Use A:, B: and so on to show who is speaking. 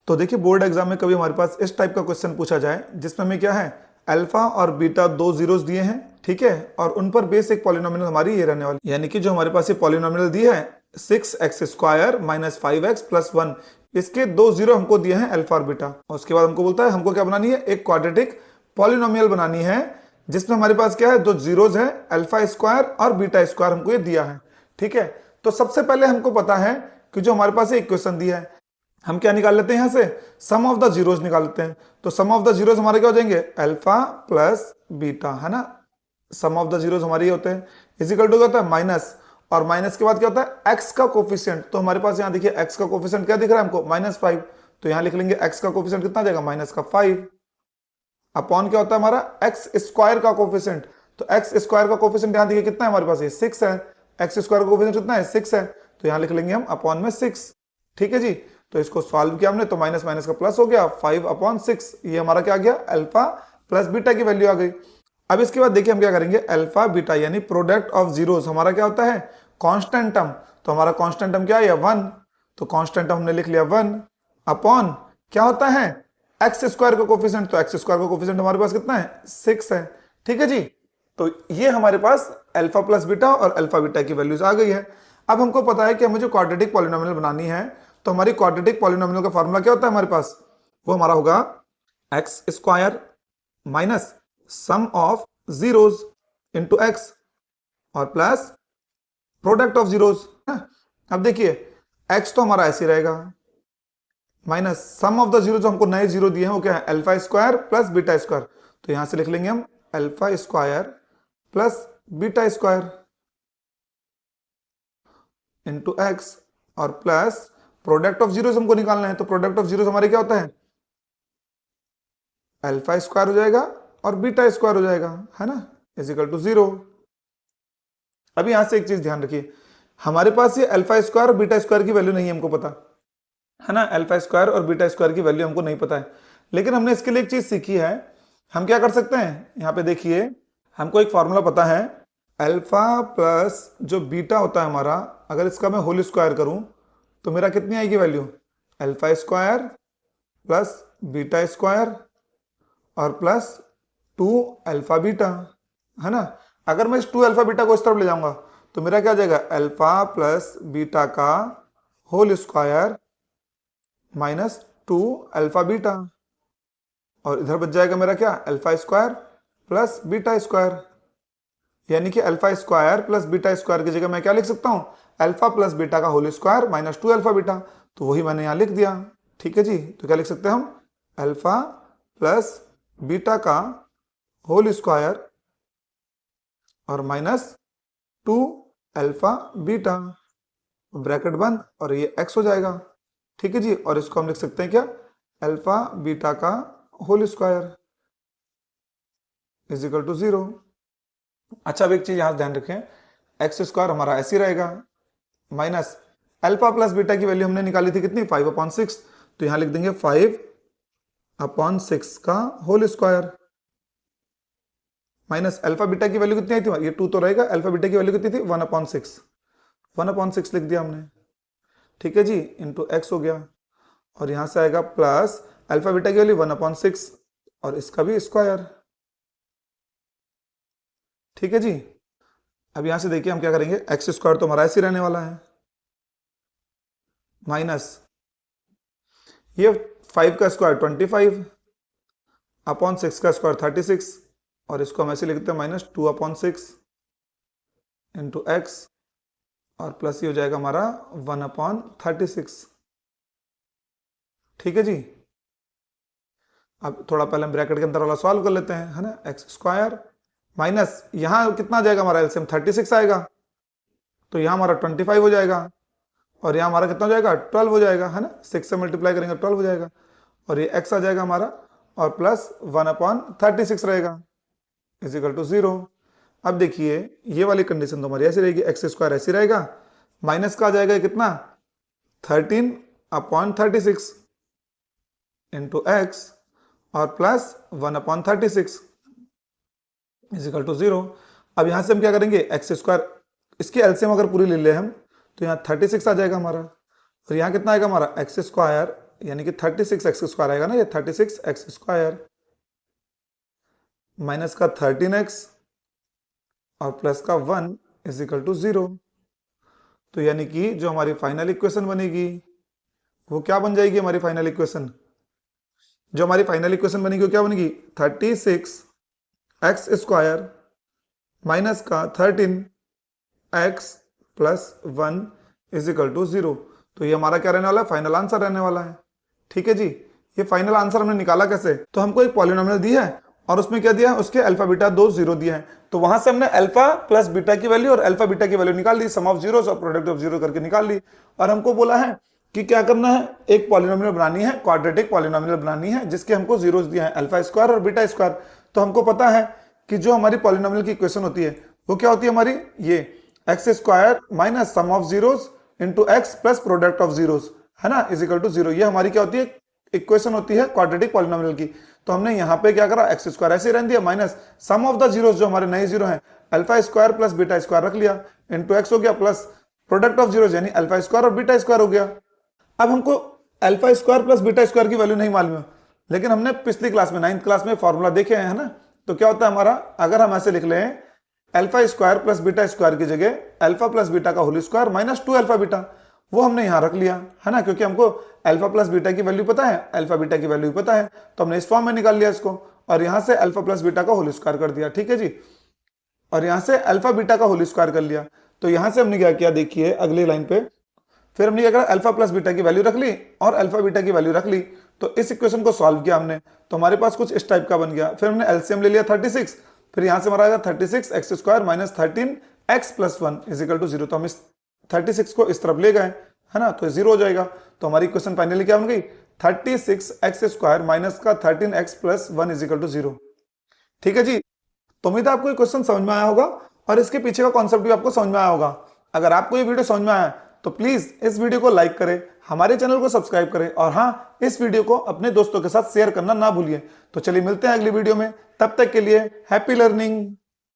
A: तो देखिए board exam में कभी हमारे पास इस टाइप का क्वेश्चन पूछा जाए जिसमें हमें क्या है, अल्फा और बीटा दो जीरोस दिए हैं, ठीक है, और उन पर बेस एक पॉलिनोमियल हमारी ये रहने वाली, यानी कि जो हमारे पास ये पॉलिनोमियल दी है 6x² - 5x + 1, इसके दो जीरो हमको दिए हैं अल्फा और बीटा। और उसके बाद हमको बोलता है हमको क्या बनानी है, एक क्वाड्रेटिक पॉलिनोमियल बनानी है जिसमें हमारे पास क्या है, दो जीरोस है, अल्फा स्क्वायर और बीटा स्क्वायर हमको ये दिया है, ठीक है। तो सबसे पहले हमको पता है कि जो हमारे पास इक्वेशन दिया है, हम क्या निकाल लेते हैं यहां से, सम ऑफ द जीरोस निकाल लेते हैं। तो सम ऑफ द जीरोस हमारे क्या हो जाएंगे, अल्फा प्लस बीटा, है ना। सम ऑफ द जीरोस हमारे ये होते हैं, इजिकल टू क्या होता है, माइनस, और माइनस के बाद क्या होता है, एक्स का कोफिशिएंट। तो हमारे पास यहाँ देखिए एक्स का कोफिशिएंट क्या दिख रहा है हमको, -5। तो यहाँ लिख लेंगे एक्स का कोफिशिएंट कितना जाएगा, -5, अपॉन क्या होता है हमारा एक्स स्क्वायर का कोफिशिएंट। तो एक्स स्क्वायर का कोफिशिएंट यहाँ देखिए कितना है हमारे पास, ये 6 है। एक्स स्क्वायर का कोफिशिएंट कितना है, 6 है। तो यहाँ लिख लेंगे हम अपॉन में 6, ठीक है जी। तो इसको सॉल्व किया हमने, तो माइनस माइनस का प्लस हो गया, 5/6, ये हमारा क्या आ गया, अल्फा प्लस बीटा की वैल्यू आ गई। अब इसके बाद देखिए हम क्या करेंगे, अल्फा बीटा यानी प्रोडक्ट ऑफ जीरोस हमारा क्या होता है, कांस्टेंट टर्म। तो हमारा कांस्टेंट टर्म क्या है, 1। तो कांस्टेंट टर्म हमने लिख लिया 1 अपॉन क्या होता है, एक्स स्क्वायर का कोफिशिएंट। तो एक्स स्क्वायर का कोफिशिएंट हमारे पास कितना है, 6 है, ठीक है जी। तो ये हमारे पास अल्फा प्लस बीटा और अल्फा बीटा की वैल्यूज आ गई है। अब हमको पता है कि हमें जो क्वाड्रेटिक पॉलिनोमियल बनानी है, तो हमारी क्वाड्रेटिक पॉलिनोमियल का फॉर्मूला क्या होता है हमारे पास, वो हमारा होगा x square minus sum of zeros into x और प्लस प्रोडक्ट ऑफ जीरोस। अब देखिए एक्स तो हमारा ऐसे रहेगा, minus sum of the zero, जो हमको नए जीरो दिए हैं वो क्या है, alpha square plus beta square. तो यहां से लिख लेंगे हम alpha square plus beta square into x और प्लस प्रोडक्ट ऑफ जीरोस हमको निकालना है। तो प्रोडक्ट ऑफ जीरोस हमारे क्या होता है, अल्फा स्क्वायर हो जाएगा और बीटा स्क्वायर हो जाएगा, है ना, इजिकल टू 0। अब यहां से एक चीज ध्यान रखिए, हमारे पास ये अल्फा स्क्वायर और बीटा स्क्वायर की वैल्यू नहीं है हमको पता, है ना, अल्फा स्क्वायर और बीटा स्क्वायर की वैल्यू हमको नहीं पता है। लेकिन हमने इसके लिए एक चीज सीखी है, हम क्या कर सकते हैं, यहाँ पे देखिए हमको एक फॉर्मूला पता है, अल्फा प्लस जो बीटा होता है हमारा, अगर इसका मैं होल स्क्वायर करूं तो मेरा कितनी आएगी value, alpha square plus beta square और प्लस 2 अल्फा बीटा, है ना। अगर मैं इस 2 अल्फा बीटा को इस तरफ ले जाऊंगा तो मेरा क्या जाएगा, अल्फा प्लस बीटा का whole square minus 2 alpha beta, और इधर बच जाएगा मेरा क्या, alpha square plus beta square, यानी कि alpha square plus beta square की जगह मैं क्या लिख सकता हूं, अल्फा प्लस बीटा का whole square minus 2 alpha beta. तो वही मैंने यहां लिख दिया, ठीक है जी। तो क्या लिख सकते हैं हम, अल्फा प्लस बीटा का होल स्क्वायर और माइनस 2 अल्फा बीटा, ब्रैकेट बंद, और ये एक्स हो जाएगा, ठीक है जी। और इसको हम लिख सकते हैं क्या, अल्फा बीटा का होल स्क्वायर इजिकल टू 0। अच्छा अब एक चीज यहां ध्यान रखें, एक्स स्क्वायर हमारा ऐसे ही रहेगा माइनस अल्फा प्लस बीटा की वैल्यू हमने निकाली थी कितनी, 5/6। तो यहां लिख देंगे 5/6 का whole square minus alpha beta की वैल्यू कितनी आई थी, ये 2 तो रहेगा, अल्फा बीटा की वैल्यू कितनी थी, 1/6, 1/6 लिख दिया हमने, ठीक है जी, इंटू एक्स हो गया। और यहां से आएगा प्लस अल्फा बीटा की वैल्यू 1/6 और इसका भी स्क्वायर, ठीक है जी। अब यहां से देखिए हम क्या करेंगे, एक्स स्क्वायर तो हमारा ऐसे रहने वाला है माइनस ये 5 का स्क्वायर 25 अपॉन 6 का स्क्वायर 36, और इसको हम ऐसे लिखते हैं -2/6 इंटू एक्स और प्लस ये हो जाएगा हमारा 1/36, ठीक है जी। अब थोड़ा पहले हम ब्रैकेट के अंदर वाला सॉल्व कर लेते हैं, है ना, एक्स स्क्वायर माइनस यहां कितना जाएगा हमारा एलसीएम 36 आएगा, तो यहां हमारा 25 हो जाएगा, और यहां हमारा कितना हो जाएगा 12 हो जाएगा, है ना, 6 से मल्टीप्लाई करेंगे 12 हो जाएगा, और ये x आ जाएगा हमारा और प्लस 1/36 रहेगा इजिकल टू 0। अब देखिए ये वाली कंडीशन तो हमारी ऐसी रहेगी, एक्स स्क्वायर ऐसी रहेगा, माइनस का आ जाएगा कितना 13/36 इंटू एक्स और प्लस 1/36 इजिकल टू 0। अब यहां से हम क्या करेंगे, एक्स स्क्वायर इसकी एलसीएम अगर पूरी ले ले हम तो यहाँ 36 आ जाएगा हमारा, और यहाँ कितना आएगा हमारा एक्स स्क्वायर यानी कि 36x² आएगा ना, ये 36x² माइनस का 13x और प्लस का 1 इज इक्वल टू 0। तो यानी कि जो हमारी फाइनल इक्वेशन बनेगी वो क्या बन जाएगी? हमारी फाइनल इक्वेशन जो हमारी फाइनल इक्वेशन बनेगी वो क्या बनेगी? 36x² माइनस का 13x plus 1 is equal to 0। तो ये हमारा क्या रहने वाला है? फाइनल आंसर रहने वाला है। ठीक है जी, ये फाइनल आंसर हमने निकाला कैसे? तो हमको एक पॉलिनोमियल दी है और उसमें क्या दिया है? उसके अल्फा बीटा 2 जीरो दिए हैं, तो वहां से हमने अल्फा प्लस बीटा की वैल्यू और अल्फा बीटा की वैल्यू निकाल दी, सम ऑफ जीरोस और प्रोडक्ट ऑफ जीरो करके निकाल ली। और हमको बोला है कि क्या करना है? एक पॉलिनोमियल बनानी है, क्वाड्रेटिक पॉलिनोमियल बनानी है जिसके हमको जीरोस दिए हैं, अल्फा स्क्वायर और बीटा स्क्वायर। तो हमको पता है कि जो हमारी पॉलिनोमियल की इक्वेशन होती है वो क्या होती है हमारी? ये x² minus sum of zeros into x plus product of zeros, है ना, इज इक्वल टू 0। ये हमारी क्या होती है? इक्वेशन होती है क्वाड्रेटिक पॉलिनोमियल की। तो हमने यहाँ पे क्या करा? x² ऐसे रहने दिया minus sum of the zeros जो हमारे नए जीरो हैं, alpha square plus beta square रख लिया, इंटू एक्स हो गया प्लस प्रोडक्ट ऑफ जीरोस यानी अल्फा स्क्वायर और बीटा स्क्वायर हो गया। अब हमको alpha square plus beta square की वैल्यू नहीं मालूम है, लेकिन हमने पिछली क्लास में 9th क्लास में फॉर्मूला देखे हैं, है ना। तो क्या होता है हमारा? अगर हम ऐसे लिख लें alpha square plus beta square की जगह अल्फा प्लस बीटा का whole square minus 2 alpha beta, वो हमने यहां रख लिया, है ना, क्योंकि हमको अल्फा प्लस बीटा की वैल्यू पता है, अल्फा बीटा की वैल्यू पता है, तो हमने इस फॉर्म में निकाल लिया इसको और यहां से अल्फा प्लस बीटा का होल स्क्वायर कर दिया। ठीक है जी, और यहां से अल्फा बीटा का होल स्क्वायर कर लिया। तो यहां से हमने क्या किया? देखिए अगली लाइन पे फिर हमने क्या करा? अल्फा प्लस बीटा की वैल्यू रख ली और अल्फा बीटा की वैल्यू रख ली। तो इस इक्वेशन को सॉल्व किया हमने, तो हमारे पास कुछ इस टाइप का बन गया। फिर हमने एलसीएम ले लिया 36, फिर यहां से हमारा आएगा 36x² minus 13x plus 1 is equal to 0। तो हम इस 36 को इस तरफ ले गए, है ना, तो 0 हो जाएगा। तो हमारी इक्वेशन फाइनली क्या बन गई? 36x² माइनस का 13x plus 1 is equal to 0। ठीक है जी, तो उम्मीद है आपको ये क्वेश्चन समझ में आया होगा और इसके पीछे का कॉन्सेप्ट भी आपको समझ में आया होगा। अगर आपको ये वीडियो समझ में आया तो प्लीज इस वीडियो को लाइक करें, हमारे चैनल को सब्सक्राइब करें और हाँ, इस वीडियो को अपने दोस्तों के साथ शेयर करना ना भूलिए। तो चलिए मिलते हैं अगली वीडियो में, तब तक के लिए हैप्पी लर्निंग।